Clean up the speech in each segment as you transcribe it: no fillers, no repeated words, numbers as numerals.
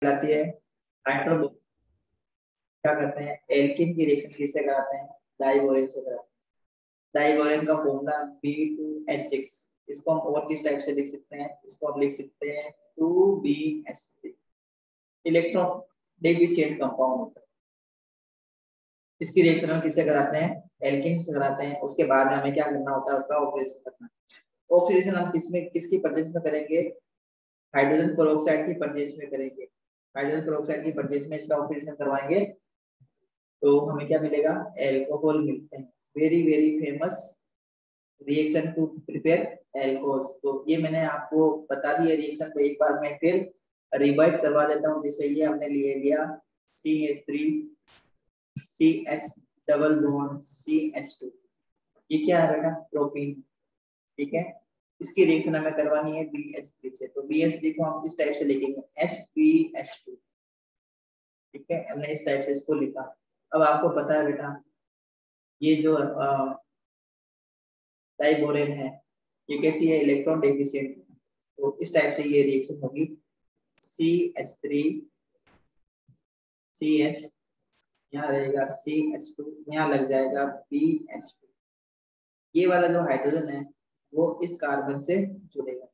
कहलाती है हाइड्रोबो। क्या करते हैं, एल्किन की रिएक्शन किससे कराते हैं, डाइबोरेन से कराते हैं। डाइबोरेन का फॉर्मूला B2H6। इसको हम और किस टाइप से लिख सकते हैं, इसको हम लिख सकते हैं 2BH3। इलेक्ट्रॉन डेफिशिएंट कंपाउंड होता है। इसकी रिएक्शन हम किससे कराते हैं, एल्किन से कराते हैं। उसके बाद में हमें क्या करना होता है, उसका ऑक्सीडेशन करना है। ऑक्सीडेशन हम किसमें, किसकी प्रेजेंस में करेंगे, हाइड्रोजन पेरोक्साइड की प्रेजेंस में करेंगे। हाइड्रोजन पेरोक्साइड की प्रेजेंस में इसका ऑक्सीडेशन करवाएंगे तो हमें क्या मिलेगा, एल्कोहल मिलते हैं। Very very famous reaction to prepare alcohols. तो ये मैंने आपको बता दिया रिएक्शन को, एक बार मैं फिर रिवाइज करवा देता हूँ। जैसे ये हमने ले लिया CH3 CH double bond CH2, ये क्या है बेटा, प्रोपीन। ठीक है, इसकी रिएक्शन हमें करवानी है BH3 से। तो BH3 को हम इस टाइप से लिखेंगे HBH2। ठीक है, हमने इस टाइप से इसको लिखा। अब आपको पता है बेटा, ये जो डाइबोरेन है, ये कैसी है, इलेक्ट्रॉन डेफिशिएंट। तो इस टाइप से ये रिएक्शन होगी CH3 CH, यहाँ रहेगा CH2, यहाँ लग जाएगा BH2। ये वाला जो हाइड्रोजन है वो इस कार्बन से जुड़ेगा,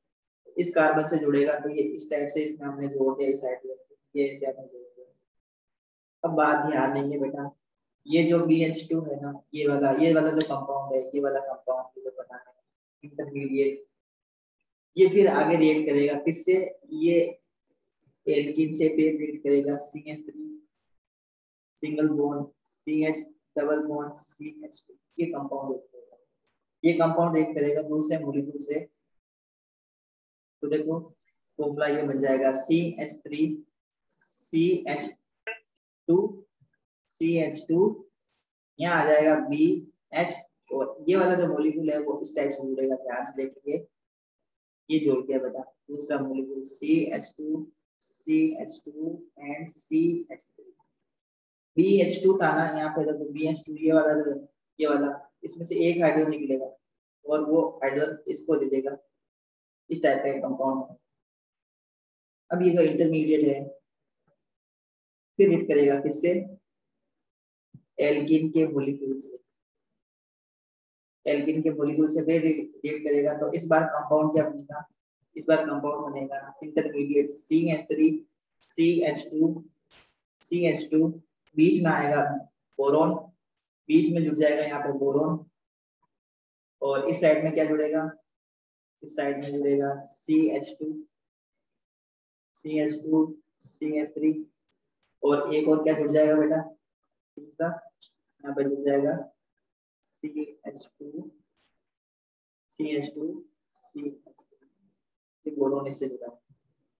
इस कार्बन से जुड़ेगा तो ये इस टाइप से इसमें हमने जोड़ दिया इस हाइड्रोजन, ये ऐसे हमने जोड़ दिया। अब बात ध्यान देंगे बेटा, ये जो BH2 है ना, ये वाला जो कंपाउंड है, ये वाला कंपाउंड जो बना है इंटरमीडिएट, ये फिर आगे रिएक्ट करेगा किससे, ये एल्कीन से फिर रिएक्ट करेगा CH3 single bond CH double bond CH2। ये कंपाउंड रिएक्ट करेगा, ये कंपाउंड रिएक्ट करेगा दूसरे मॉलिक्यूल से। तो देखो फॉर्मूला ये बन जाएगा CH3 CH2 CH2, यहाँ आ जाएगा BH, और ये वाला जो मॉलिक्यूल है वो इस टाइप से जुड़ेगा, ध्यान से देखेंगे। ये जोड़ दिया बेटा दूसरा molecule CH2 CH2 and CH3। BH2 था ना यहाँ पे, देखो BH2 ये वाला इसमें से एक हाइड्रोजन निकलेगा और वो हाइड्रोजन इसको दे देगा, इस टाइप का कंपाउंड। अब ये जो इंटरमीडिएट है फिर हिट करेगा किससे, एल्कीन के मॉलिक्यूल से। एल्कीन के मॉलिक्यूल से फिर रिएक्ट करेगा तो इस बार कंपाउंड क्या बनेगा, इस बार कंपाउंड बनेगा इंटरमीडिएट CH3 CH2 CH2, बीच में आएगा बोरोन, बीच में जुड़ जाएगा यहाँ पे बोरोन, और इस साइड में क्या जुड़ेगा, इस साइड में जुड़ेगा CH2 CH2 CH3, और एक और क्या जुड़ जाएगा बेटा, तीसरा यहाँ पे जुड़ जाएगा CH2 CH2 CH3, बोरोन इससे जुड़ा।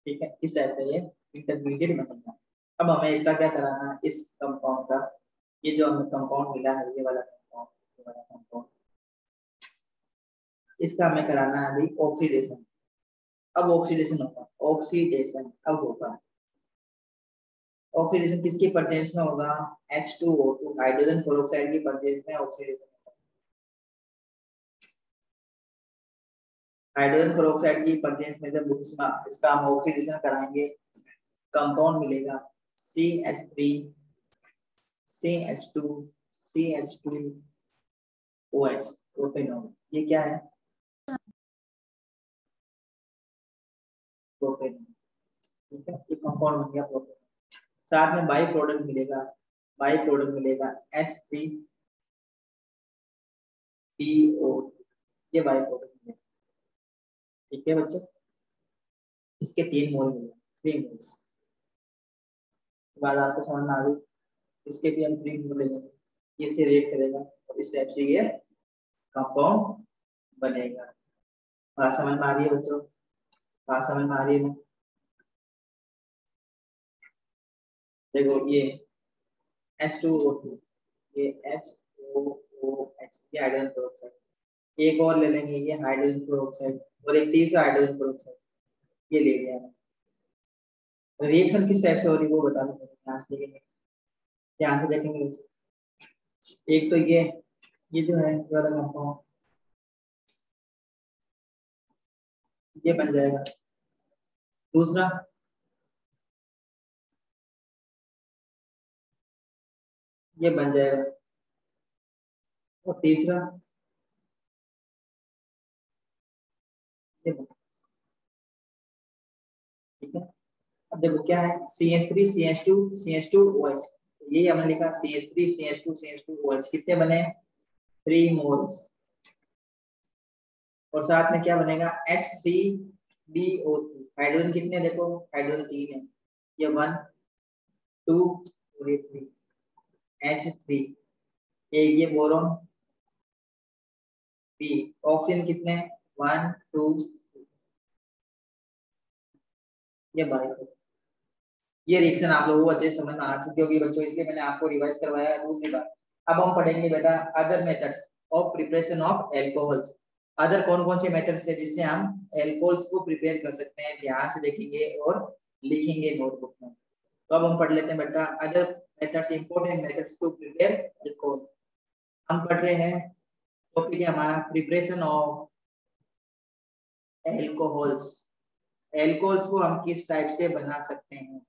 ठीक है, इस टाइप का ये इंटरमीडिएट बनेगा। अब हमें इसका क्या कराना है, इस कंपाउंड का, ये जो हमें कंपाउंड मिला है, ये वाला कंपाउंड, इसका हमें कराना है अभी ऑक्सीडेशन। अब ऑक्सीडेशन होगा, ऑक्सीडेशन अब होगा। ऑक्सीडेशन किसकी प्रेजेंस में होगा, H2O2 हाइड्रोजन पेरोक्साइड की प्रेजेंस में ऑक्सीडेशन होगा। हाइड्रोजन पेरोक्साइड की प्रेजेंस में जब इसका हम ऑक्सीडेशन कराएंगे, कंपाउंड मिलेगा CH3 CH2 CH2OH प्रोपेनॉल। ये क्या है, प्रोपेनॉल। ठीक है, ये कंपाउंड बन गया प्रोपेनॉल। साथ में बाई प्रोडक्ट मिलेगा, बाई प्रोडक्ट मिलेगा H3PO, ये बाई प्रोडक्ट मिलेगा। ठीक है बच्चे, इसके 3 मोल मिले, 3 मोल्स। बाद आपको समझ में आ गई, इसके भी हम 3 मोल लेंगे, ये से रिएक्ट करेगा और इस टाइप से ये कंपाउंड बनेगा। बात समझ में आ रही है बच्चों, बात समझ में आ रही है। देखो ये H2O2, ये HOOH, ये हाइड्रोजन पेरोक्साइड, एक और ले लेंगे ये हाइड्रोजन पेरोक्साइड, और एक तीसरा हाइड्रोजन पेरोक्साइड, ये ले लिया। रिएक्शन किस टाइप से हो रही है वो बता दो, ध्यान से देखेंगे, ध्यान से देखेंगे। एक तो ये जो है ये वाला कंपाउंड ये बन जाएगा, दूसरा ये बन जाएगा। और तीसरा ये ठीक है। अब देखो क्या है, CH3 CH2 CH2 OH, यही हमने लिखा CH3 CH2 CH2 OH, कितने बने 3 मोल्स। और साथ में क्या बनेगा H3BO3, हाइड्रोजन कितने देखो, हाइड्रोजन 3 है, ये 1 2 और ये 3, H3, ये बोरोन B, ऑक्सीजन कितने 1 2, ये बाइक। ये रिएक्शन आप लोगों को अच्छे समझ में आ चुकी होगी बच्चों, इसलिए मैंने आपको रिवाइज करवाया है। दूसरी बात, अब हम पढ़ेंगे बेटा other methods of preparation of alcohols. Other कौन कौन से मेथड्स है जिससे हम एल्कोहल्स को प्रिपेयर कर सकते हैं, ध्यान से देखेंगे और लिखेंगे नोटबुक में। तो अब हम पढ़ लेते हैं बेटा other methods, important methods to prepare alcohol. हम पढ़ रहे हैं, टॉपिक है हमारा प्रिपरेशन ऑफ एल्कोहल्स। एल्कोहल्स को हम किस टाइप से बना सकते हैं।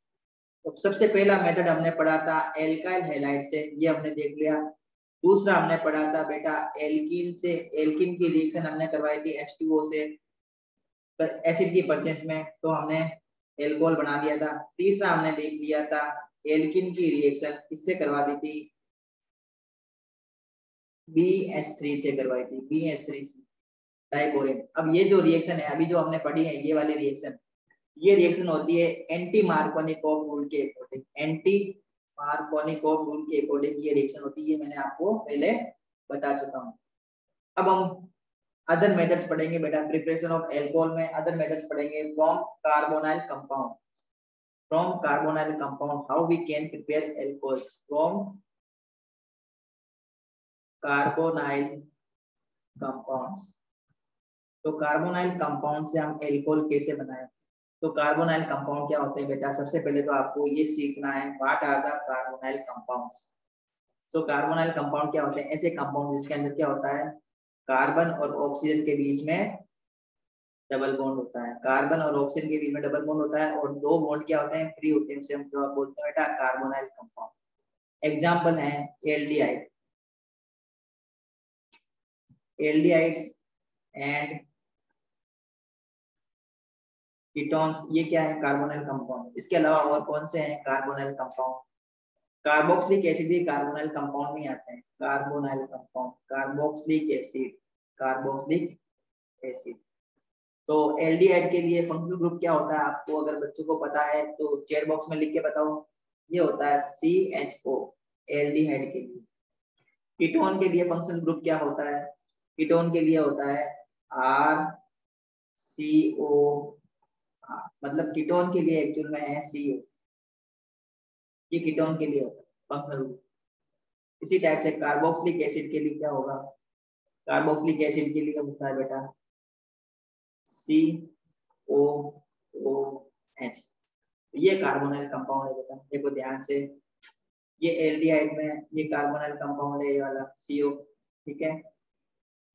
तो सबसे पहला मेथड हमने पढ़ा था एल्काइल हैलाइड से, ये हमने देख लिया। दूसरा हमने पढ़ा था बेटा एल्कीन से, एल्कीन की रिएक्शन हमने करवाई थी H2O से एसिड की परचेंस में, तो हमने एल्कोहल बना लिया था। तीसरा हमने देख लिया था एल्कीन की रिएक्शन किससे करवा दी थी, BH3 से करवाई थी, BH3 से डाइबोरेन। अब ये जो रिएक्शन है अभी जो हमने पढ़ी है, ये वाली रिएक्शन, ये रिएक्शन होती है एंटी मार्कोनिकोव रूल के अकॉर्डिंग, एंटी मार्कोनिकोव रूल के अकॉर्डिंग ये रिएक्शन होती है, मैंने आपको पहले बता चुका हूँ। अब हम अदर मेथड्स पढ़ेंगे बेटा प्रिपरेशन ऑफ एल्कोहल में। अदर मेथड्स पढ़ेंगे from carbonyl compound, from carbonyl compound how we can prepare alcohols from carbonyl compounds. तो कार्बोनाइल कंपाउंड से हम एल्कोहल कैसे बनाएं। तो कार्बोनाइल कंपाउंड क्या होते हैं बेटा, सबसे पहले तो आपको ये सीखना है what are the carbonyl compounds. तो कार्बोनाइल कंपाउंड क्या होते हैं, ऐसे कंपाउंड जिसके अंदर क्या होता है, कार्बन और ऑक्सीजन के बीच में डबल बॉन्ड होता है, कार्बन और ऑक्सीजन के बीच में डबल बॉन्ड होता है, और दो बॉन्ड क्या होते हैं फ्री होते हैं, उसे हम क्या बोलते हैं बेटा कार्बोनाइल कंपाउंड। एग्जाम्पल है एल्डिहाइड, एल्डिहाइड्स एंड कीटोन्स, ये क्या है कार्बोनाइल कंपाउंड। इसके अलावा और कौन से हैं कार्बोनाइल कंपाउंड, कार्बोक्सिलिक एसिड भी कार्बोनाइल कंपाउंड में आते हैं, carbonyl compound carboxylic acid, carboxylic acid. तो एल्डिहाइड के लिए फंक्शनल ग्रुप क्या होता है, आपको अगर बच्चों को पता है तो चैट बॉक्स में लिख के बताओ। ये होता है CHO एल्डिहाइड के लिए। कीटोन के लिए फंक्शनल ग्रुप क्या होता है, कीटोन के लिए होता है RCO, मतलब कीटोन के लिए एक्चुअल में है CO, ये कीटोन के लिए होता है फंक्शनल ग्रुप। इसी टाइप से कार्बोक्सिलिक एसिड के लिए क्या होगा, कार्बोक्सिलिक एसिड के लिए होता है बेटा COOH। ये कार्बोनाइल कंपाउंड है बेटा, देखो ध्यान से, ये एल्डिहाइड में ये कार्बोनाइल कंपाउंड है, ये वाला CO, ठीक है।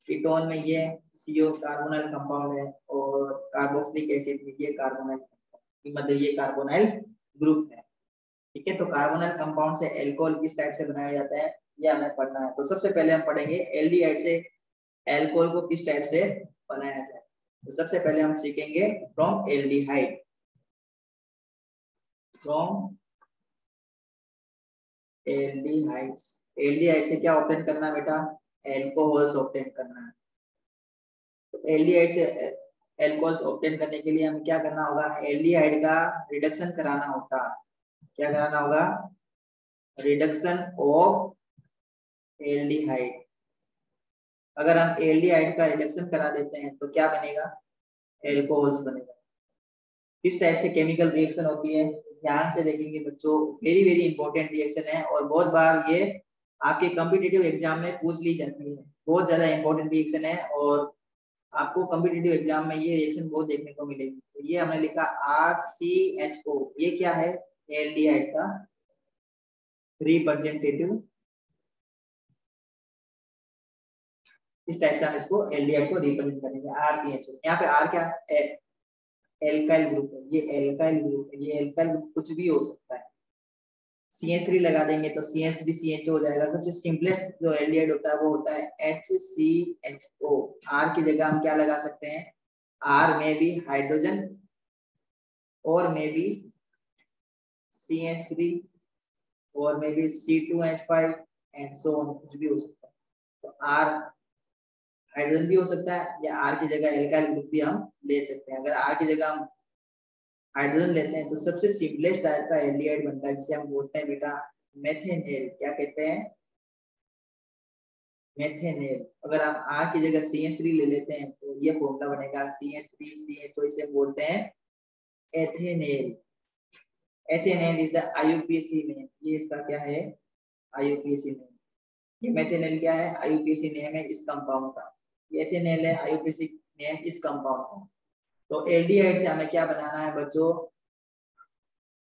कीटोन में ये CO कार्बोनाइल कंपाउंड है, और कार्बोक्सिलिक एसिड में ये कार्बोनाइल कंपाउंड, मतलब ये कार्बोनाइल ग्रुप है, ठीक है। तो कार्बोनाइल कंपाउंड से एल्कोहल किस टाइप से बनाया जाता है, ये हमें पढ़ना है। तो सबसे पहले हम पढ़ेंगे एल्डिहाइड से एल्कोहल को किस टाइप से बनाया जाए। तो सबसे पहले हम सीखेंगे from aldehyde, from aldehydes. Aldehyde से क्या ऑब्टेन करना है बेटा, एल्कोहल्स ऑब्टेन करना है। तो एल्डिहाइड से एल्कोहल्स ऑब्टेन करने के लिए हमें क्या करना होगा, एल्डिहाइड का रिडक्शन कराना होता है। क्या कराना होगा, रिडक्शन ऑफ एल्डिहाइड। अगर हम एल्डिहाइड का रिडक्शन करा देते हैं तो क्या बनेगा, एल्कोहल्स बनेगा। किस टाइप से केमिकल रिएक्शन होती है, ध्यान से देखेंगे बच्चों, वेरी वेरी इंपॉर्टेंट रिएक्शन है, और बहुत बार ये आपके कॉम्पिटिटिव एग्जाम में पूछ ली जाती है, बहुत ज्यादा इंपॉर्टेंट रिएक्शन है, और आपको कॉम्पिटिटिव एग्जाम में ये रिएक्शन बहुत देखने को मिलेगी। तो ये हमने लिखा RCHO, ये क्या है, एल्डिहाइड का रिप्रेजेंटेटिव। इस टाइप से हम इसको एल्डिहाइड को रिप्रेजेंट करेंगे RCHO। यहाँ पे R क्या है, एल्काइल ग्रुप है, ये एल्काइल ग्रुप है, ये एल्काइल ग्रुप कुछ भी हो सकता है, CH3 लगा देंगे तो CH3CHO हो जाएगा। सबसे सिंपलेस्ट जो एल्डिहाइड होता है वो होता है HCHO। R की जगह हम क्या लगा सकते हैं, R में भी हाइड्रोजन और में भी CH3 और में भी C2H5 एंड सो ऑन, कुछ भी हो सकता है। तो R हाइड्रोजन भी हो सकता है या R की जगह एल्काइल ग्रुप भी हम ले सकते हैं। अगर R की जगह हम हाइड्रोजन लेते हैं तो सबसे सिंपलेस्ट टाइप का एल्डिहाइड बनता है जिसे हम बोलते हैं बेटा मेथेनेल। क्या कहते हैं, मेथेनेल। अगर आप R की जगह CH3 ले लेते हैं तो ये फॉर्मूला बनेगा CH3CHO, इसे बोलते हैं एथेनेल। एथेनेल इज द IUPAC नेम। ये इसका क्या है, IUPAC नेम। ये मेथेनेल क्या है, IUPAC नेम है इस कंपाउंड का। ये एथेनेल है, IUPAC नेम इस कंपाउंड का। तो एल्डिहाइड से हमें क्या बनाना है बच्चों,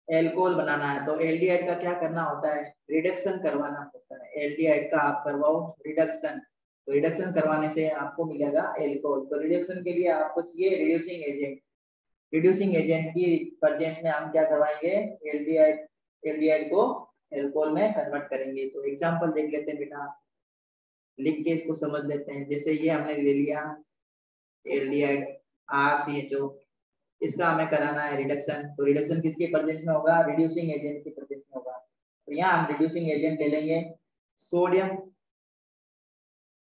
एल्कोहल बनाना है। तो एल्डिहाइड का क्या करना होता है, रिडक्शन करवाना होता है। एल्डिहाइड का आप करवाओ रिडक्शन, तो रिडक्शन करवाने से आपको मिलेगा एल्कोहल। तो रिडक्शन के लिए आपको चाहिए रिड्यूसिंग एजेंट। रिड्यूसिंग एजेंट की प्रेजेंस में हम क्या करवाएंगे, एल्डिहाइड, एल्डिहाइड को एल्कोहल में कन्वर्ट करेंगे। तो एग्जांपल देख लेते हैं बेटा, लिख के इसको समझ लेते हैं। जैसे ये हमने ले लिया एल्डिहाइड RCHO, इसका हमें कराना है रिडक्शन। तो रिडक्शन किसके प्रेजेंस में होगा, रिड्यूसिंग एजेंट के प्रेजेंस में होगा। तो यहाँ हम रिड्यूसिंग एजेंट ले लेंगे sodium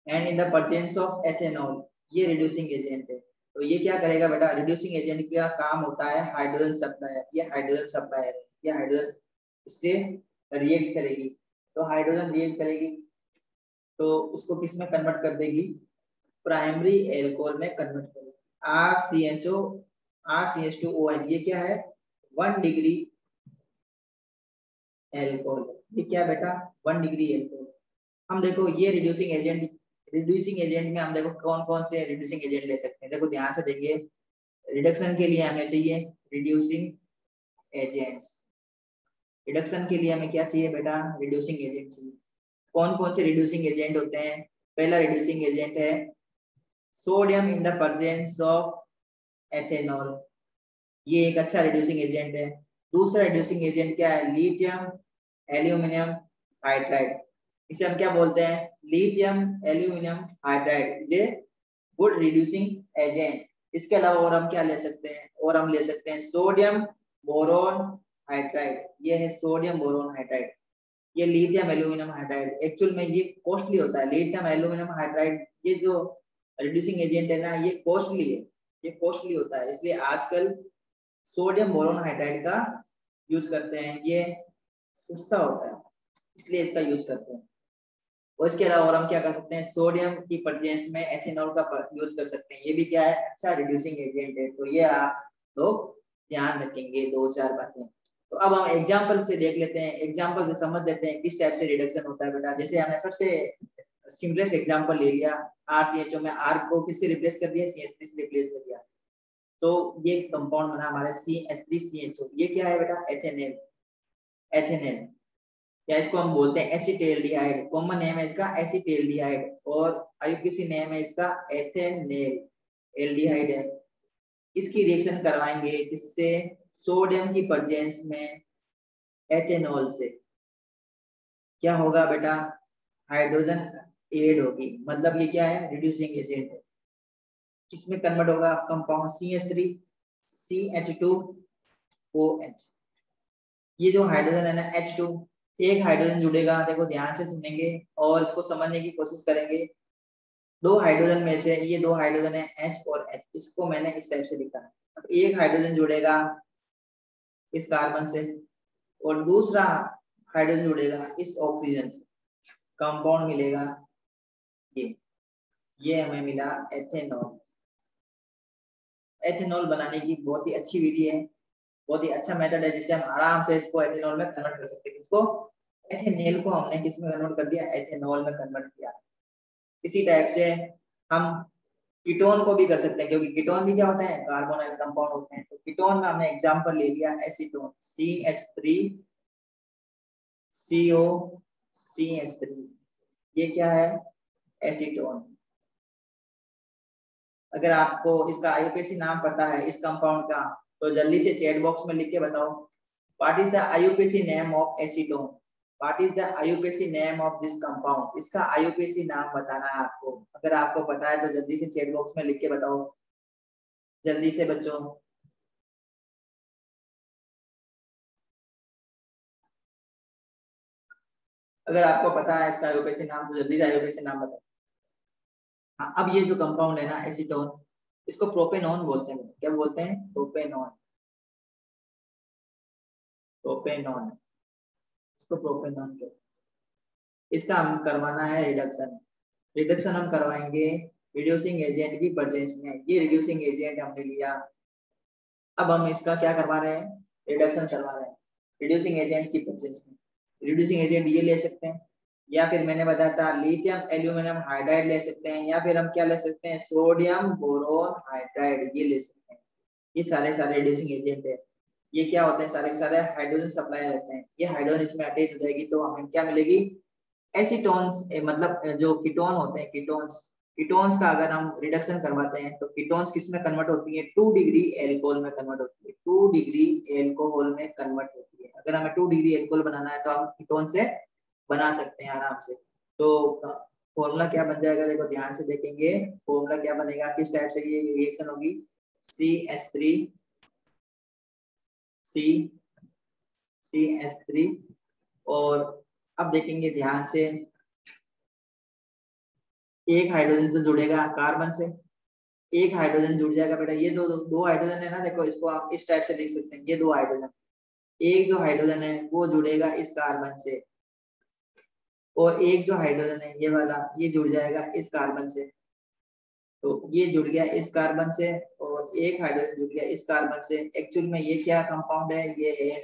and in the presence of ethanol. ये रिड्यूसिंग एजेंट है। तो ये क्या करेगा बेटा, रिड्यूसिंग एजेंट का काम होता है हाइड्रोजन सप्लायर। ये हाइड्रोजन सप्लायर है, ये हाइड्रोजन इससे रिएक्ट करेगी। तो हाइड्रोजन रिएक्ट करेगी तो उसको किस में कन्वर्ट कर देगी, प्राइमरी एल्कोहल में कन्वर्ट करेगी। RCHO RCH2OH, ये क्या है 1 डिग्री एल्कोहल। ये क्या बेटा 1 डिग्री एल्कोहल। हम देखो ये रिड्यूसिंग एजेंट, रिड्यूसिंग एजेंट में हम देखो कौन कौन से रिड्यूसिंग एजेंट ले सकते हैं। देखो ध्यान से देखिए, रिडक्शन के लिए हमें चाहिए रिड्यूसिंग एजेंट्स। रिडक्शन के लिए हमें क्या चाहिए बेटा, रिड्यूसिंग एजेंट चाहिए। कौन कौन से रिड्यूसिंग एजेंट होते हैं, पहला रिड्यूसिंग एजेंट है sodium in the presence of ethanol. ये एक अच्छा रिड्यूसिंग एजेंट है। दूसरा रिड्यूसिंग एजेंट क्या है, लिथियम एल्यूमिनियम हाइड्राइड। इसे हम क्या बोलते हैं, लिथियम एल्यूमिनियम हाइड्राइड। ये गुड रिड्यूसिंग एजेंट। इसके अलावा और हम क्या ले सकते हैं, और हम ले सकते हैं सोडियम बोरोन हाइड्राइड। ये है सोडियम बोरोन हाइड्राइड। ये लिथियम एल्यूमिनियम हाइड्राइड एक्चुअल में ये कॉस्टली होता है। लिथियम एल्यूमिनियम हाइड्राइड ये जो रिड्यूसिंग एजेंट है ना, ये कॉस्टली है, ये कॉस्टली होता है। इसलिए आजकल सोडियम बोरोन हाइड्राइड का यूज करते हैं। ये सस्ता होता है इसलिए इसका यूज करते हैं। और इसके अलावा और हम क्या कर सकते हैं, सोडियम की प्रेजेंस में एथेनॉल का यूज कर सकते हैं। ये भी क्या है, अच्छा रिड्यूसिंग एजेंट है। तो ये आप लोग ध्यान रखेंगे 2-4 बातें। तो अब हम एग्जांपल से देख लेते हैं, एग्जांपल से समझ लेते हैं किस टाइप से रिडक्शन होता है बेटा। जैसे हमने सबसे सिंपलेस्ट एग्जांपल ले लिया, RCHO में R को किससे रिप्लेस कर दिया, CH3 से रिप्लेस कर दिया। तो ये कंपाउंड बना हमारा CH3CHO। ये क्या है बेटा, एथेनेल। एथेनेल या इसको हम बोलते हैं एसिटेल्डिहाइड। कॉमन नेम है इसका एसिटेल्डिहाइड और IUPAC नेम है इसका एथेनेल। एल्डिहाइड है। इसकी रिएक्शन करवाएंगे किससे, सोडियम की प्रेजेंस में एथेनॉल से। क्या होगा बेटा, हाइड्रोजन एड होगी, मतलब ये क्या है, रिड्यूसिंग एजेंट है। किसमें कन्वर्ट होगा, कंपाउंड CH3 CH2OH। ये जो हाइड्रोजन है ना H2, एक हाइड्रोजन जुड़ेगा। देखो ध्यान से सुनेंगे और इसको समझने की कोशिश करेंगे। दो हाइड्रोजन में से ये दो हाइड्रोजन है H और H, इसको मैंने इस टाइप से लिखा है। अब एक हाइड्रोजन जुड़ेगा इस कार्बन से और दूसरा हाइड्रोजन जुड़ेगा इस ऑक्सीजन से, कंपाउंड मिलेगा ये हमें मिला एथेनॉल। एथेनॉल बनाने की बहुत ही अच्छी विधि है, बहुत ही अच्छा मेथड है जिससे हम आराम से इसको एथेनॉल में कन्वर्ट कर सकते हैं। इसको एथेनेल को हमने किस में कन्वर्ट कर दिया, एथेनॉल में कन्वर्ट किया। इसी टाइप से हम कीटोन को भी कर सकते हैं, क्योंकि कीटोन भी क्या होता है, कार्बोनाइल कंपाउंड होते हैं। तो कीटोन में हमने एग्जांपल ले लिया एसीटोन, CH3COCH3। ये क्या है, एसीटोन। अगर आपको इसका IUPAC नाम पता है इस कंपाउंड का तो जल्दी से चैट बॉक्स में लिख के बताओ। What is the IUPAC name of acetone, what is the IUPAC name of this compound, इसका आईयूपीएसी नाम बताना है आपको। अगर आपको पता है तो जल्दी से चैट बॉक्स में लिख के बताओ, जल्दी से बच्चों। अगर आपको पता है इसका आईयूपीएसी नाम तो जल्दी से आईयूपीएसी नाम बताओ। हाँ, अब ये जो कंपाउंड है ना एसीटोन, इसको प्रोपेनॉन बोलते हैं। क्या बोलते हैं? प्रोपेनॉन, प्रोपेनॉन, इसको प्रोपेनॉन कहते हैं। इसका हम करवाना है रिडक्शन, रिडक्शन हम करवाएंगे रिड्यूसिंग एजेंट की प्रेजेंस में। ये रिड्यूसिंग एजेंट हमने लिया, अब हम इसका क्या करवा रहे हैं? रिडक्शन करवा रहे हैं रिड्यूसिंग एजेंट की प्रेजेंस में। रिड्यूसिंग एजेंट ये ले सकते हैं, या फिर मैंने बताया था लिथियम एल्यूमिनियम हाइड्राइड ले सकते हैं, या फिर हम क्या ले सकते हैं? सोडियम बोरोन हाइड्राइड ये ले सकते हैं। ये सारे सारे रिड्यूसिंग एजेंट है। ये क्या होते हैं? सारे के सारे हाइड्रोजन सप्लायर होते हैं। ये हाइड्रोजन इसमें अटैच हो जाएगी तो हमें क्या मिलेगी? एसीटोन्स, मतलब जो कीटोन होते हैं, कीटोन्स, कीटोन्स का अगर हम रिडक्शन करवाते हैं तो कीटोन्स किस में कन्वर्ट होती है? 2 डिग्री एल्कोहल में कन्वर्ट होती है, 2 डिग्री एल्कोहल में कन्वर्ट होती है। अगर हमें 2 डिग्री एल्कोहल बनाना है तो हम कीटोन से बना सकते हैं आराम से। तो फॉर्मूला क्या बन जाएगा? देखो ध्यान से देखेंगे, फॉर्मूला क्या बनेगा, किस टाइप से ये रिएक्शन होगी। CH3 CH3, और अब देखेंगे ध्यान से, एक हाइड्रोजन तो जुड़ेगा कार्बन से, एक हाइड्रोजन जुड़ जाएगा बेटा। ये दो हाइड्रोजन है ना, देखो इसको आप इस टाइप से लिख सकते हैं, ये दो हाइड्रोजन, एक जो हाइड्रोजन है वो जुड़ेगा इस कार्बन से, और एक जो हाइड्रोजन है ये वाला, ये जुड़ जाएगा इस कार्बन से। तो ये जुड़ गया इस कार्बन से, और एक हाइड्रोजन जुड़ गया इस कार्बन से। एक्चुअल में ये क्या कंपाउंड है? ये है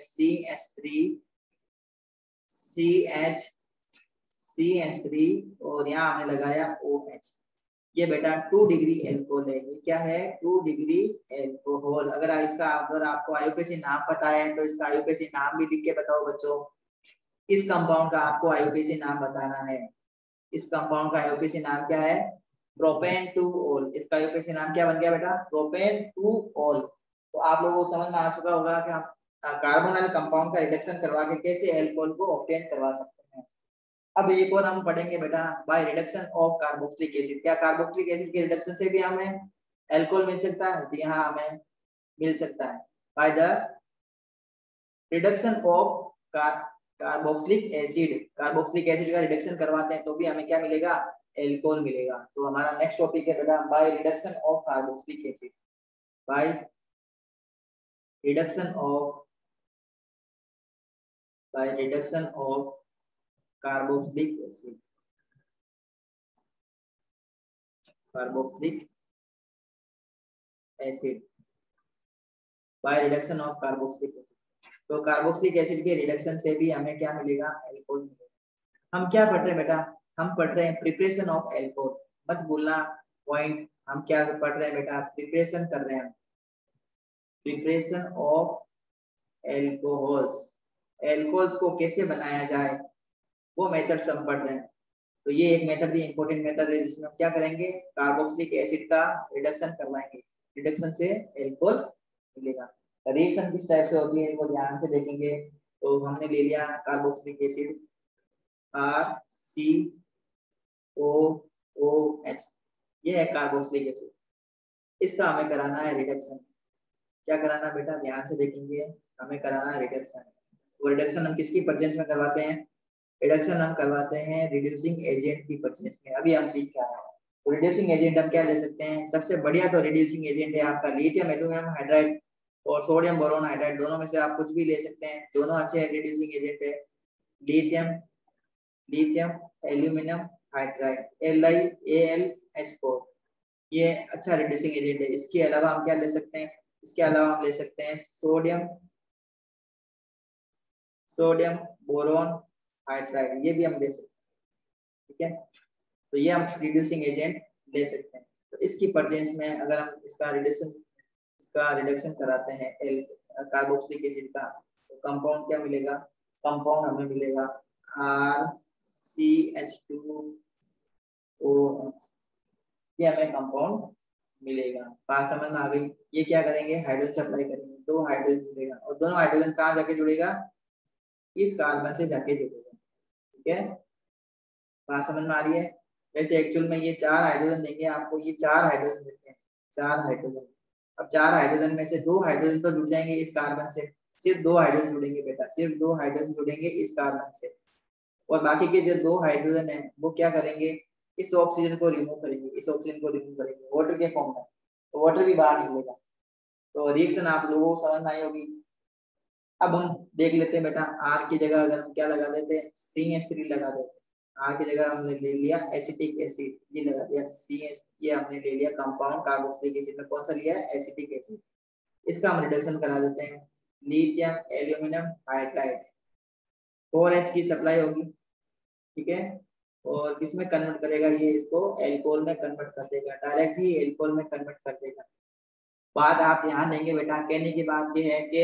CH3 और यहाँ हमने लगाया OH। ये बेटा 2 डिग्री एल्कोहल है। ये क्या है? 2 डिग्री एल्कोहल। अगर आपको आईयूपीएसी नाम पता है तो इसका आईयूपीएसी नाम भी लिख के बताओ बच्चों। इस कंपाउंड का आपको आईयूपीएसी नाम बताना है। इस कंपाउंड का आईयूपीएसी नाम क्या है? Propane two all. इसका आईयूपीएसी नाम क्या बन गया बेटा? Propane two all. तो आप लोगों को समझ में आ चुका होगा कि हम कार्बन वाले कंपाउंड का रिडक्शन करवा के कैसे एल्कोहल को ऑब्टेन करवा सकते हैं। अब एक और हम पढ़ेंगे बेटा, by reduction of carboxylic acid. क्या कार्बोक्सिलिक एसिड के रिडक्शन से भी हमें एल्कोहल मिल सकता है? जी हाँ, हमें मिल सकता है। By the reduction of carboxylic acid का रिडक्शन करवाते हैं तो भी हमें क्या मिलेगा? एल्कोहल मिलेगा। तो हमारा नेक्स्ट टॉपिक है बेटा by reduction of carboxylic acid, by reduction of carboxylic acid, carboxylic acid, by reduction of carboxylic acid. तो कार्बोक्सिलिक एसिड के रिडक्शन से भी हमें क्या मिलेगा? एल्कोहल मिलेगा। हम क्या पढ़ रहे हैं बेटा? हम पढ़ रहे हैं प्रिपरेशन ऑफ एल्कोहल। मत भूलना पॉइंट, हम क्या पढ़ रहे हैं बेटा? प्रिपरेशन कर रहे हैं, प्रिपरेशन ऑफ एल्कोहल्स। एल्कोहल्स को कैसे बनाया जाए वो मेथड्स हम पढ़ रहे हैं। तो ये एक मेथड भी इंपॉर्टेंट मेथड है जिसमें हम क्या करेंगे? कार्बोक्सिलिक एसिड का रिडक्शन करवाएंगे, रिडक्शन से एल्कोहल मिलेगा। रिएक्शन किस टाइप से होती है वो ध्यान से देखेंगे। तो हमने ले लिया कार्बोक्सिलिक एसिड RCOOH, ये है कार्बोक्सिलिक एसिड। इसका हमें कराना है रिडक्शन। क्या कराना बेटा? ध्यान से देखेंगे, हमें कराना है रिडक्शन। वो रिडक्शन हम किसकी प्रेजेंस में करवाते हैं? रिडक्शन हम करवाते हैं रिड्यूसिंग एजेंट की प्रेजेंस में। अभी हम सीख रहे हैं। तो रिड्यूसिंग एजेंट हम क्या ले सकते हैं? सबसे बढ़िया तो रिड्यूसिंग एजेंट है आपका लिथियम एल्यूमिनियम हाइड्राइड और सोडियम बोरोन हाइड्राइड। दोनों में से आप कुछ भी ले सकते हैं, दोनों अच्छे रिड्यूसिंग एजेंट है। Lithium lithium aluminium hydride LiAlH4, ये अच्छा रिड्यूसिंग एजेंट है। इसके अलावा हम क्या ले सकते हैं? इसके अलावा हम ले सकते हैं सोडियम बोरोन हाइड्राइड, ये भी हम ले सकते हैं। ठीक है, तो ये हम रिड्यूसिंग एजेंट ले सकते हैं। तो इसकी प्रेजेंस में अगर हम इसका रिडक्शन कराते हैं कार्बोक्सिलिक एसिड का, तो कंपाउंड क्या मिलेगा? कंपाउंड हमें मिलेगा RCH2OH, ये हमें कंपाउंड मिलेगा। बात समझ में आ गई? ये क्या करेंगे? हाइड्रोजन सप्लाई करेंगे। दो हाइड्रोजन जुड़ेगा और दोनों हाइड्रोजन कहाँ जाके जुड़ेगा, इस कार्बन से जाके जुड़ेगा। ठीक है, बात समझ में आ रही है। वैसे एक्चुअल में ये 4 हाइड्रोजन देंगे आपको, ये 4 हाइड्रोजन देते हैं, 4 हाइड्रोजन। अब 4 हाइड्रोजन में से 2 हाइड्रोजन तो जुड़ जाएंगे इस कार्बन से, सिर्फ 2 हाइड्रोजन जुड़ेंगे बेटा, सिर्फ 2 हाइड्रोजन जुड़ेंगे इस कार्बन से, और बाकी के जो 2 हाइड्रोजन है वो क्या करेंगे, इस ऑक्सीजन को रिमूव करेंगे, इस ऑक्सीजन को रिमूव करेंगे वाटर के फॉर्म में, तो वाटर भी बाहर निकलेगा। तो रिएक्शन आप लोगों को समझ में आई होगी। अब हम देख लेते हैं बेटा, आर की जगह अगर हम क्या लगा देते हैं, CH3 लगा देते हैं। आर की जगह हमने ले लिया एसिटिक एसिड, ये लगा दिया CH, ये हमने ले लिया कंपाउंड कार्बोक्सिलिक एसिड में कौन सा लिया है, एसिटिक एसिड। इसका हम रिडक्शन करा देते हैं, लिथियम एल्यूमिनियम हाइड्राइड, 4H की सप्लाई होगी। ठीक है, और किसमें कन्वर्ट करेगा, ये इसको एल्कोहल में कन्वर्ट कर देगा, डायरेक्ट ही एल्कोहल में कन्वर्ट कर देगा। बात आप ध्यान देंगे बेटा, कहने की बात ये है कि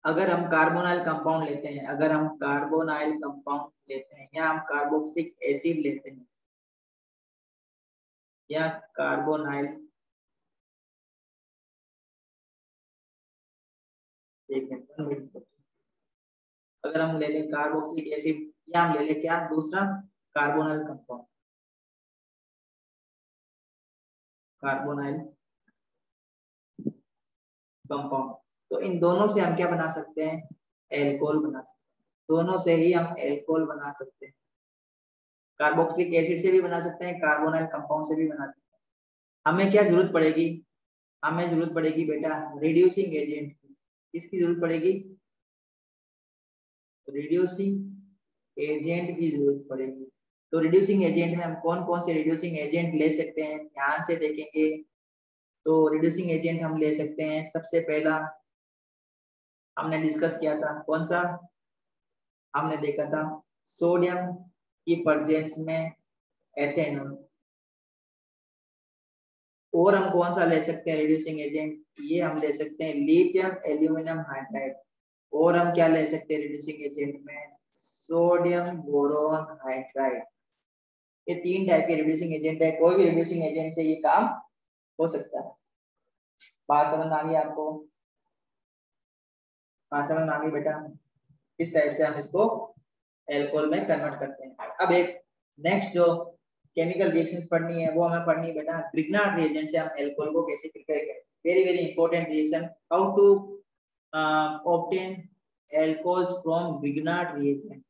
अगर हम कार्बोनाइल कंपाउंड लेते हैं, अगर हम कार्बोनाइल कंपाउंड लेते हैं या हम कार्बोक्सिलिक एसिड लेते हैं या कार्बोनाइल, एक मिनट, अगर हम ले लें कार्बोक्सिलिक एसिड या हम ले लें क्या दूसरा कार्बोनाइल कंपाउंड, कार्बोनाइल कंपाउंड, तो इन दोनों से हम क्या बना सकते हैं, एल्कोहल बना सकते हैं। दोनों से ही हम एल्कोहल बना सकते हैं, कार्बोक्सिलिक एसिड से भी बना सकते हैं, कार्बोनाइल कंपाउंड से भी बना सकते हैं। हमें क्या जरूरत पड़ेगी, हमें जरूरत पड़ेगी बेटा रिड्यूसिंग एजेंट की। किसकी जरूरत पड़ेगी, रिड्यूसिंग एजेंट की जरूरत पड़ेगी। तो रिड्यूसिंग एजेंट में हम कौन कौन से रिड्यूसिंग एजेंट ले सकते हैं, ध्यान से देखेंगे। तो रिड्यूसिंग एजेंट हम ले सकते हैं, सबसे पहला हमने डिस्कस किया था, कौन सा, हमने देखा था सोडियम की प्रेजेंस में एथेनॉल। और हम कौन सा ले सकते हैं रिड्यूसिंग एजेंट, ये हम ले सकते हैं लिथियम एल्यूमिनियम हाइड्राइड। और हम क्या ले सकते हैं रिड्यूसिंग एजेंट में, सोडियम बोरोन हाइड्राइड। ये 3 टाइप के रिड्यूसिंग एजेंट है, कोई भी रिड्यूसिंग एजेंट से ये काम हो सकता है। बात समझ आ रही है आपको, बात समझ आ गई बेटा, इस टाइप से हम इसको एल्कोहल में कन्वर्ट करते हैं। अब एक नेक्स्ट जो केमिकल रिएक्शंस पढ़नी है वो हमें पढ़नी है बेटा, ग्रिग्नार्ड रिएजेंट से हम एल्कोहल को कैसे प्रिपेयर करें। Very very important reaction, how to obtain alcohols from Grignard reagent.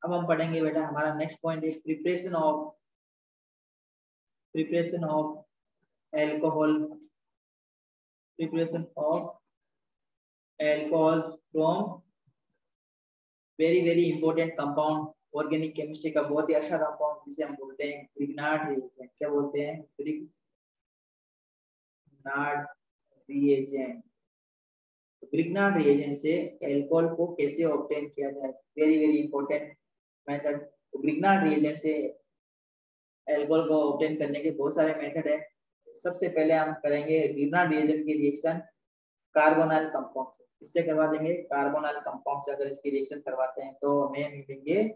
अब हम पढ़ेंगे बेटा, हमारा नेक्स्ट पॉइंट है preparation of alcohol, preparation of alcohols from very very important compound, organic chemistry का बहुत ही अच्छा कंपाउंड जिसे हम बोलते हैं ग्रिग्नार्ड रिएजेंट। क्या बोलते हैं, ग्रिग्नार्ड रिएजेंट। ग्रिग्नार्ड रिएजेंट से एल्कोहल को कैसे ऑब्टेन किया जाए, very very important method. Grignard reagent से एल्कोहल को ऑब्टेन करने के बहुत सारे मेथड है। सबसे पहले हम करेंगे ग्रिग्नार्ड रिएजेंट की रिएक्शन कार्बोनाइल कंपाउंड से, इससे करवा देंगे कार्बोनाइल कंपाउंड से। अगर इसकी रिएक्शन करवाते हैं तो हमें मिलेंगे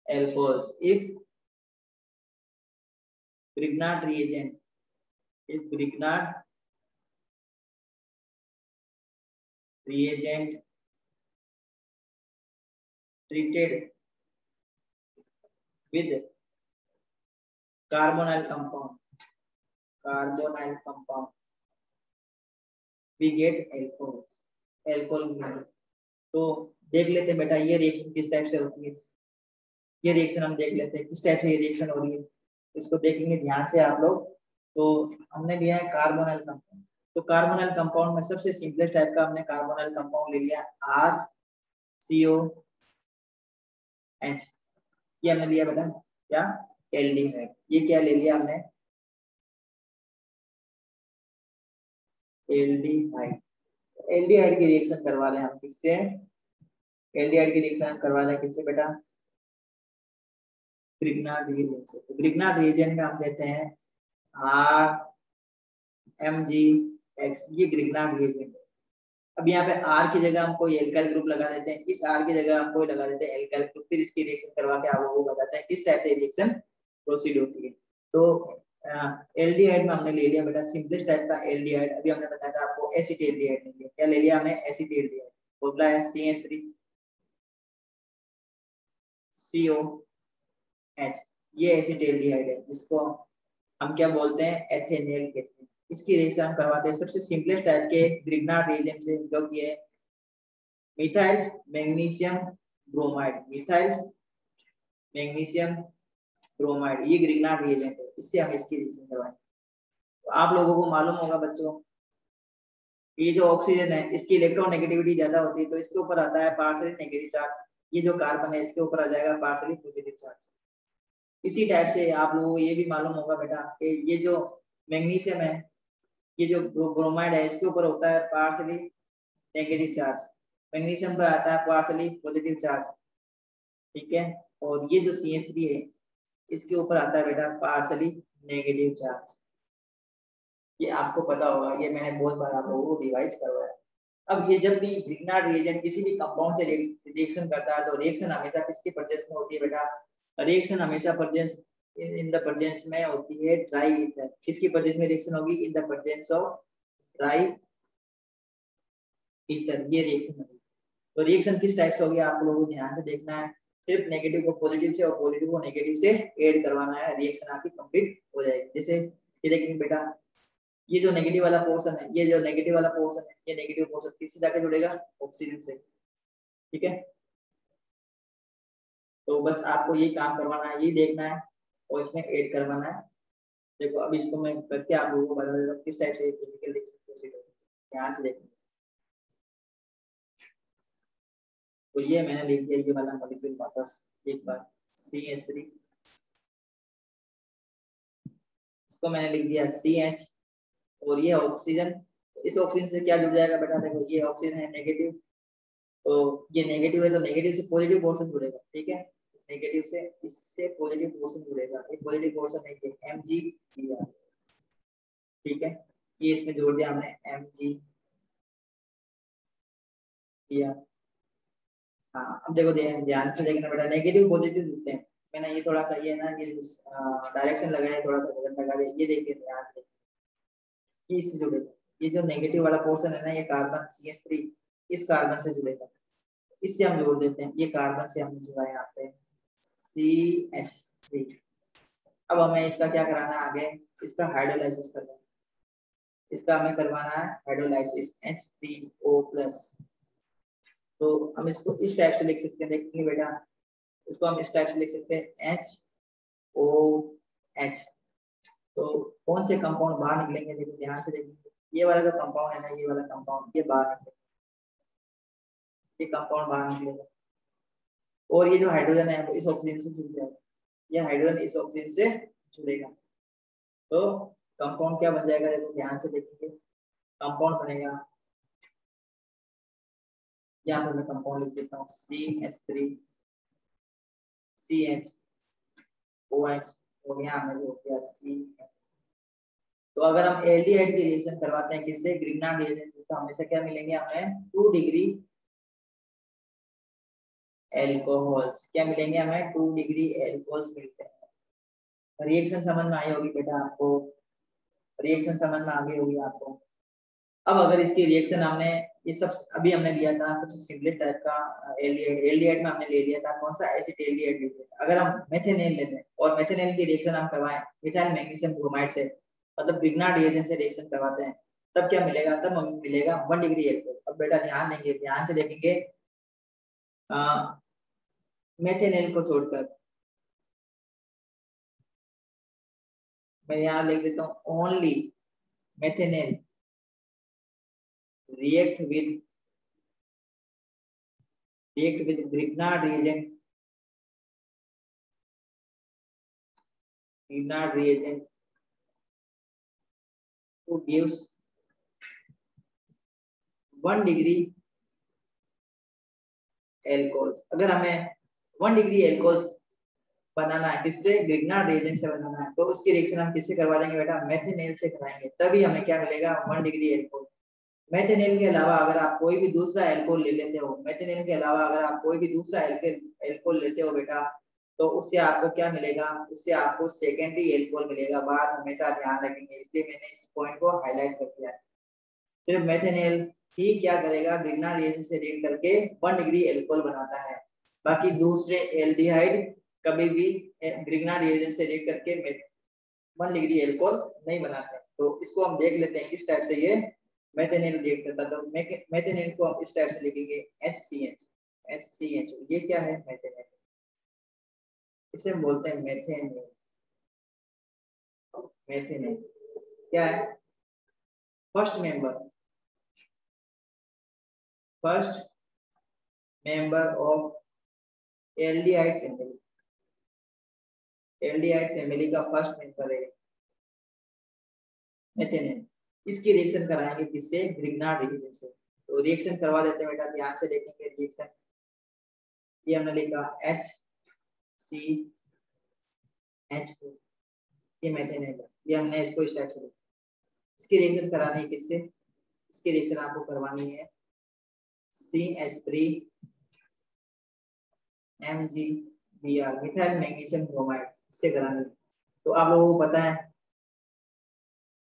alcohols. If Grignard reagent, if Grignard reagent treated with carbonyl compound we get alcohol। तो देख लेते हैं बेटा ये रिएक्शन किस टाइप से होती है, ये रिएक्शन हम देख लेते हैं किस टाइप से ये रिएक्शन हो रही है, इसको देखेंगे ध्यान से आप लोग। तो हमने लिया है कार्बोनाइल कंपाउंड, तो कार्बोनाइल कंपाउंड में सबसे सिंपलेस्ट टाइप का हमने कार्बोनाइल कंपाउंड ले लिया RCOH, ये हमने लिया बेटा क्या, एल्डिहाइड। ये क्या ले लिया हमने, एल्डिहाइड। एल्डिहाइड की रिएक्शन करवा रहे हैं हम किससे, एल्डिहाइड की रिएक्शन करवा रहे हैं किससे बेटा, ग्रिग्नार्ड रिएजेंट से। तो ग्रिग्नार्ड रिएजेंट में हम देते हैं RMgX, ये ग्रिग्नार्ड रिएजेंट है। अब यहाँ पे R की जगह हम कोई एल्काइल ग्रुप लगा देते हैं, इस R की जगह हम कोई लगा देते हैं एल्काइल ग्रुप, फिर इसकी रिएक्शन करवा के आप लोगों को बताते हैं किस टाइप से रिएक्शन प्रोसीड होती है। तो एल्डिहाइड में हमने ले लिया बेटा सिंपलेस्ट टाइप का एल्डिहाइड, अभी हमने बताया था आपको एसिटिल्डिहाइड ले लिया, क्या ले लिया हमने एसिटिल्डिहाइड, बोला है CH3 COH, ये एसिटिल्डिहाइड है जिसको हम क्या बोलते हैं एथेनॉल कहते हैं। इसकी रिएक्शन हम करवाते हैं सबसे सिंपलेस्ट टाइप के ग्रिग्नार्ड रिएजेंट से, जो कि है methyl magnesium bromide, methyl magnesium bromide, ये ग्रिग्नार्ड रिएजेंट है, इससे हम इसकी रिएक्शन करवाएंगे। तो आप लोगों को मालूम होगा बच्चों, ये जो ऑक्सीजन है इसकी इलेक्ट्रोनेगेटिविटी ज्यादा होती है, तो इसके ऊपर आता है पार्शियली नेगेटिव चार्ज, ये जो कार्बन है इसके ऊपर आ जाएगा पार्शियली पॉजिटिव चार्ज। इसी टाइप से आप लोगों को ये भी मालूम होगा बेटा कि ये जो मैग्नीशियम है, ये जो ब्रोमाइड है, इसके ऊपर होता है पार्शियली नेगेटिव चार्ज, मैग्नीशियम पर आता है पार्शियली पॉजिटिव चार्ज, ठीक है। और ये जो CH3 है इसके ऊपर आता है बेटा पार्शियली नेगेटिव चार्ज, ये आपको पता होगा, ये मैंने बहुत बार आप लोगों को रिवाइज करवाया। अब ये जब भी ग्रिग्नार्ड रिएजेंट किसी भी कंपाउंड से रिएक्शन करता है, तो रिएक्शन हमेशा किसके प्रेजेंस में होती है बेटा, रिएक्शन हमेशा प्रेजेंस इन द प्रेजेंस में होती है ड्राई ईथर, किसकी प्रेजेंस में रिएक्शन होगी, in the presence of dry ether, ये रिएक्शन होगी। तो रिएक्शन किस टाइप से होगी आप लोगों को ध्यान से देखना है, सिर्फ नेगेटिव को पॉजिटिव से और पॉजिटिव को नेगेटिव से ऐड करवाना है, रिएक्शन आपकी कंप्लीट हो जाएगी। जैसे ये देखेंगे बेटा, ये जो नेगेटिव वाला पोर्शन है, ये जो नेगेटिव वाला पोर्शन है, ये नेगेटिव पोर्शन किससे जाके जुड़ेगा, ऑक्सीजन से, ठीक है। तो बस आपको ये काम करवाना है, ये देखना है और इसमें ऐड करवाना है। देखो अब इसको मैं करके आप लोगों को बता देता हूँ किस टाइप से केमिकल रिएक्शन प्रोसीड होगी, ध्यान से देखना। तो ये मैंने लिख दिया, ये वाला मॉलिक्यूल वापस एक बार, CH3, इसको मैंने लिख दिया CH, और ये ऑक्सीजन, इस ऑक्सीजन से क्या जुड़ जाएगा बेटा, देखो ये ऑक्सीजन है नेगेटिव, तो ये नेगेटिव है तो नेगेटिव से पॉजिटिव पोर्शन जुड़ेगा, ठीक है, इस नेगेटिव से इससे पॉजिटिव पोर्शन जुड़ेगा, ये पॉजिटिव पोर्शन है ये Mg, ठीक है, ये इसमें जोड़ दिया हमने Mg किया। हाँ अब देखो ध्यान से देखना बेटा, नेगेटिव पॉजिटिव जुड़ते हैं, मैंने ये थोड़ा सा ये ना ये डायरेक्शन लगाया, थोड़ा सा बदल लगा दिया, ये देखिए ध्यान से, ये इससे जुड़ेगा, ये जो नेगेटिव वाला पोर्शन है ना, ये कार्बन CH3 इस कार्बन से जुड़ेगा, इससे हम जोड़ देते हैं, ये कार्बन से हमने जुड़ा है यहाँ पे CH3। अब हमें इसका क्या कराना है आगे, इसका हाइड्रोलाइसिस करना है, इसका हमें करवाना है हाइड्रोलाइसिस H3O+। तो हम इसको इस टाइप से लिख सकते हैं, देखिए बेटा इसको हम इस टाइप से लिख सकते हैं HOH। तो कौन से कंपाउंड बाहर निकलेंगे, देखो ध्यान से देखेंगे, ये वाला जो कंपाउंड है ना, ये वाला कंपाउंड ये बाहर निकलेगा, ये कंपाउंड बाहर निकलेगा, और ये जो हाइड्रोजन है वो इस ऑक्सीजन से जुड़ जाएगा, ये हाइड्रोजन इस ऑक्सीजन से जुड़ेगा, तो कंपाउंड क्या बन जाएगा, देखो ध्यान से देखेंगे, कंपाउंड बनेगा, यहाँ पर मैं कंपाउंड लिख देता हूँ CH3 CHOH, और यहाँ मैंने हो गया CH। तो अगर हम एल्डिहाइड की रिएक्शन करवाते हैं किससे, ग्रिग्नार्ड रिएजेंट, तो हमेशा क्या मिलेंगे हमें 2 डिग्री एल्कोहल्स, क्या मिलेंगे हमें 2 डिग्री एल्कोहल्स मिलते हैं। रिएक्शन समझ में आई होगी बेटा आपको, रिएक्शन समझ में आ गई होगी आपको। अब अगर इसकी रिएक्शन हमने ये सब अभी हमने लिया था सबसे सिंपलेस्ट टाइप का एल्डिहाइड में हमने ले लिया था कौन सा, एसिटिल्डिहाइड ले लिया था। अगर हम मेथेनॉल लेते हैं और मेथेनॉल की रिएक्शन हम करवाएं मिथाइल मैग्नीशियम ब्रोमाइड से, मतलब ग्रिग्नार्ड रिएजेंट से रिएक्शन करवाते हैं, तब क्या मिलेगा, तब हमें मिलेगा 1 डिग्री एल्कोहल। अब बेटा ध्यान देंगे, ध्यान से देखेंगे, मेथेनॉल को छोड़कर मैं यहाँ लिख देता हूँ only methanol react with Grignard reagent to gives 1 degree alcohol. अगर हमें 1 डिग्री एल्कोहल बनाना है किससे, ग्रिग्नार्ड रिएजेंट से बनाना है, तो उसकी रिएक्शन हम किससे करवा देंगे बेटा, मेथेनॉल से कराएंगे, तभी हमें क्या मिलेगा 1 डिग्री एल्कोहल। मेथेनॉल के अलावा अगर आप कोई भी दूसरा एल्कोहल ले लेते हो, मेथेनॉल के अलावा अगर आप कोई भी दूसरा एल्कोहल लेते हो बेटा, तो उससे आपको क्या मिलेगा, उससे आपको सेकेंडरी एल्कोहल मिलेगा। बात हमेशा ध्यान रखेंगे, इसलिए मैंने इस पॉइंट को हाईलाइट कर दिया है। सिर्फ मेथेनॉल ही क्या करेगा, ग्रिग्नार्ड रिएजेंट से रिएक्ट करके 1 डिग्री एल्कोहल बनाता है। बाकी दूसरे एल्डिहाइड कभी भी ग्रिग्नार्ड रिएजेंट से रिएक्ट करके 1 डिग्री एल्कोहल नहीं बनाते। तो इसको हम देख लेते हैं किस टाइप से ये मेथेनॉल रिएक्ट करता है। तो मेथेनॉल को हम इस टाइप से लिखेंगे HCH। ये क्या है, मेथेनॉल, इसे हम बोलते हैं मेथेनॉल। मेथेनॉल क्या है, first member of aldehyde family. Aldehyde family का फर्स्ट मेंबर है मेथेनॉल। इसकी रिएक्शन कराएंगे किससे, ग्रिग्नार्ड रिएजेंट से। तो रिएक्शन करवा देते हैं बेटा, ध्यान से देखेंगे रिएक्शन। ये हमने लिखा HCH, ये मेथेनॉल है, ये हमने इसको इस टाइप से लिखा। इसकी रिएक्शन करानी है किससे, इसकी रिएक्शन आपको करवानी है CH3 MgBr, methyl magnesium bromide, इससे करानी है। तो आप लोगों को पता है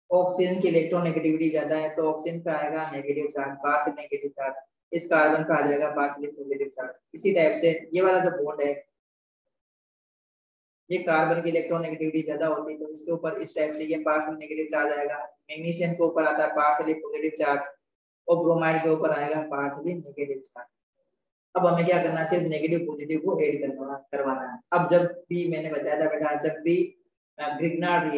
ऑक्सीजन की इलेक्ट्रोनेगेटिविटी ज्यादा है, तो ऑक्सीजन का आएगा negative charge, partial negative charge. इस कार्बन का आ जाएगा पार्शियली पॉजिटिव चार्ज। इसी टाइप से ये वाला जो बॉन्ड है, ये कार्बन की इलेक्ट्रोनेगेटिविटी ज्यादा होती है, तो इसके ऊपर इस टाइप से ये पार्शियल नेगेटिव चार्ज आएगा। मैग्नीशियम के ऊपर आता है पार्शियली पॉजिटिव चार्ज, और ब्रोमाइड के ऊपर आएगा पार्शियली नेगेटिव चार्ज। अब हमें क्या करना है, सिर्फ नेगेटिव पॉजिटिव को ऐड करवाना है। अब जब भी मैंने बताया था बेटा, जब भी ग्रिग्नार्ड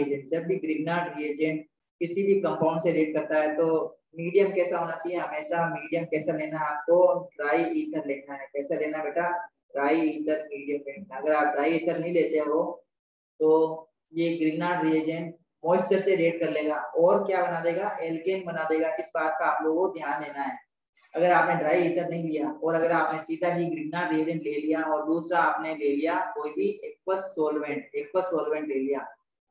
रिएजेंट किसी भी कंपाउंड से रिएक्ट करता है, तो मीडियम कैसा होना चाहिए, हमेशा मीडियम कैसा लेना है आपको, ड्राई ईथर लेना है। कैसा लेना है बेटा, ड्राई ईथर मीडियम लेना है। अगर आप ड्राई ईथर नहीं लेते हो तो ये ग्रिग्नार्ड रिएजेंट मॉइस्चर से रिएक्ट कर लेगा और क्या बना देगा, एल्केन बना देगा। इस बात का आप लोगों को ध्यान देना है। अगर आपने ड्राई ईथर नहीं लिया और अगर आपने सीधा ही ग्रिग्नार्ड रिएजेंट ले लिया और दूसरा आपने ले लिया कोई भी एक्वस सॉल्वेंट ले लिया,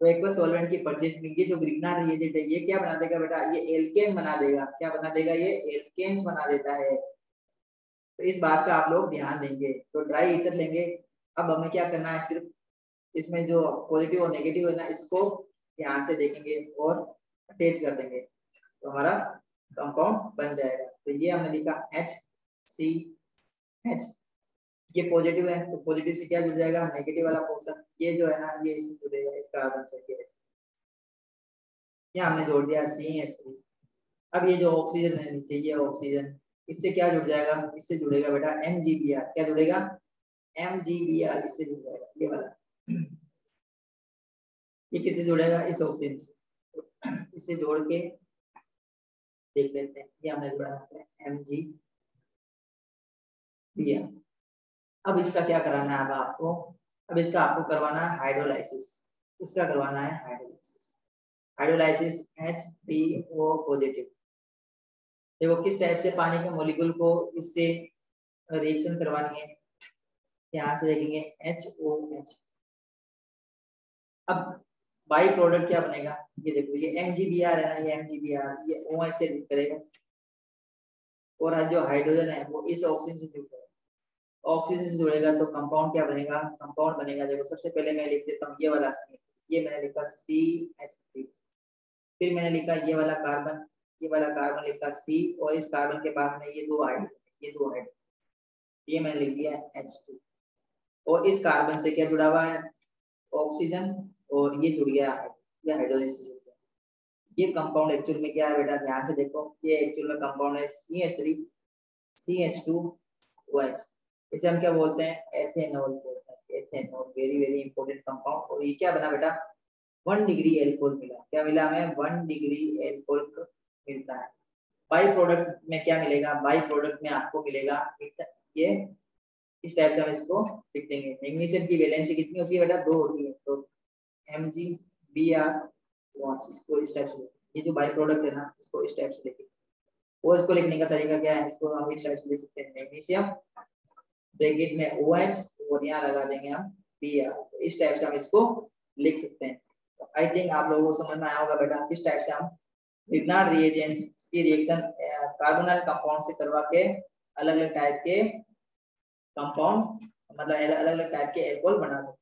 तो एक्वस सॉल्वेंट की परचेज में ये जो ग्रिग्नार्ड रिएजेंट है, ये क्या बना देगा बेटा, ये एल्केन बना देगा। क्या बना देगा, ये एल्केन्स बना देता है। तो इस बात का आप लोग ध्यान देंगे। तो ड्राई ईथर लेंगे। अब हमें क्या करना है, सिर्फ इसमें जो पॉजिटिव और नेगेटिव है ना, इसको ध्यान से देखेंगे और अटैच कर देंगे, तो हमारा कंपाउंड बन जाएगा। तो ये हमने लिखा HCH, ये पॉजिटिव है, तो पॉजिटिव से क्या जुड़ जाएगा, नेगेटिव वाला पोर्शन, ये जो है ना, ये इससे जुड़ेगा, इस कार्बन से। ये हमने जोड़ दिया CH3। अब ये जो ऑक्सीजन है नीचे, ये ऑक्सीजन, इससे क्या जुड़ जाएगा, इससे जुड़ेगा बेटा MgBr। क्या जुड़ेगा, MgBr, इससे जुड़ जाएगा ये वाला। ये किससे जुड़ेगा, इस ऑक्सीजन से। इससे जोड़ के देख लेते हैं, ये हमने जोड़ा है MgBr। अब इसका क्या कराना है, अब आपको, अब इसका आपको करवाना है हाइड्रोलाइसिस। इसका करवाना है हाइड्रोलाइसिस H3O पॉजिटिव। देखो किस टाइप से पानी के मॉलिक्यूल को इससे रिएक्शन करवानी है, ध्यान से देखेंगे HOH। अब बाई प्रोडक्ट क्या बनेगा, ये देखो, ये MgBr है ना, ये MgBr ये OH से लिंक करेगा और जो हाइड्रोजन है वो इस ऑक्सीजन से जुड़ेगा। ऑक्सीजन से जुड़ेगा तो कंपाउंड क्या बनेगा, कंपाउंड बनेगा, देखो सबसे पहले मैं लिख देता हूँ ये वाला ये मैंने लिखा CH3। फिर मैंने लिखा ये वाला कार्बन लिखा C, और इस कार्बन के पास में ये दो हाइड्रोजन, ये मैंने लिख दिया H2। और इस कार्बन से क्या जुड़ा हुआ है, ऑक्सीजन, और ये जुड़ गया, ये हाइड्रोजन से जुड़ गया। ये कंपाउंड एक्चुअल में क्या है बेटा, ध्यान से देखो, ये एक्चुअल में कंपाउंड है CH3 CH2OH। इसे हम क्या बोलते हैं, एथेनॉल बोलते हैं, ethanol, very very important compound. और ये क्या बना बेटा, 1 डिग्री एल्कोहल मिला। क्या मिला हमें, 1 डिग्री एल्कोहल मिलता है। बाई प्रोडक्ट में क्या मिलेगा, बाई प्रोडक्ट में आपको मिलेगा ये इस टाइप से हम इसको लिख देंगे। मैग्नीशियम की वैलेंसी कितनी होती है बेटा, 2 होती है, तो MgBr, इसको इस टाइप से, ये जो बाई प्रोडक्ट है ना, इसको इस टाइप से लिखेंगे। वो इसको लिखने का तरीका क्या है, इसको हम इस टाइप से लिख सकते हैं, मैग्नीशियम ब्रैकेट में OH और यहाँ लगा देंगे हम Br। तो इस टाइप से हम इसको लिख सकते हैं। तो आई थिंक आप लोगों को समझ में आया होगा बेटा, किस टाइप से हम ग्रिग्नार्ड रिएजेंट की रिएक्शन कार्बोनाइल कंपाउंड से करवा के अलग अलग टाइप के कंपाउंड, मतलब अलग अलग टाइप के एल्कोहल बना सकते हैं।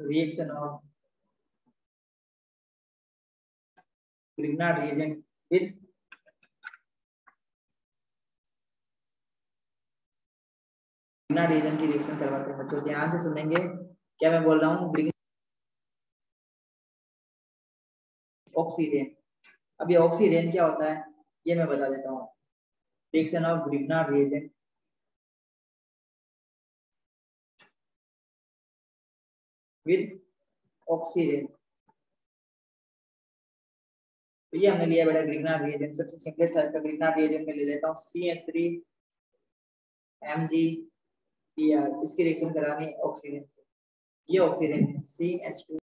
reaction of Grignard reagent with Grignard reagent की रिएक्शन करवाते हैं बच्चों, ध्यान से सुनेंगे क्या मैं बोल रहा हूँ। ऑक्सीरेन, अब ये ऑक्सीरेन क्या होता है ये मैं बता देता हूँ। Reaction of Grignard reagent with oxirane, तो ये हमने लिया बेटा Grignard reagent। सबसे सिंपलेस्ट टाइप का Grignard reagent में ले लेता हूँ CH3 MgBr, इसकी रिएक्शन करानी ऑक्सीजन से, ये ऑक्सीजन है CH2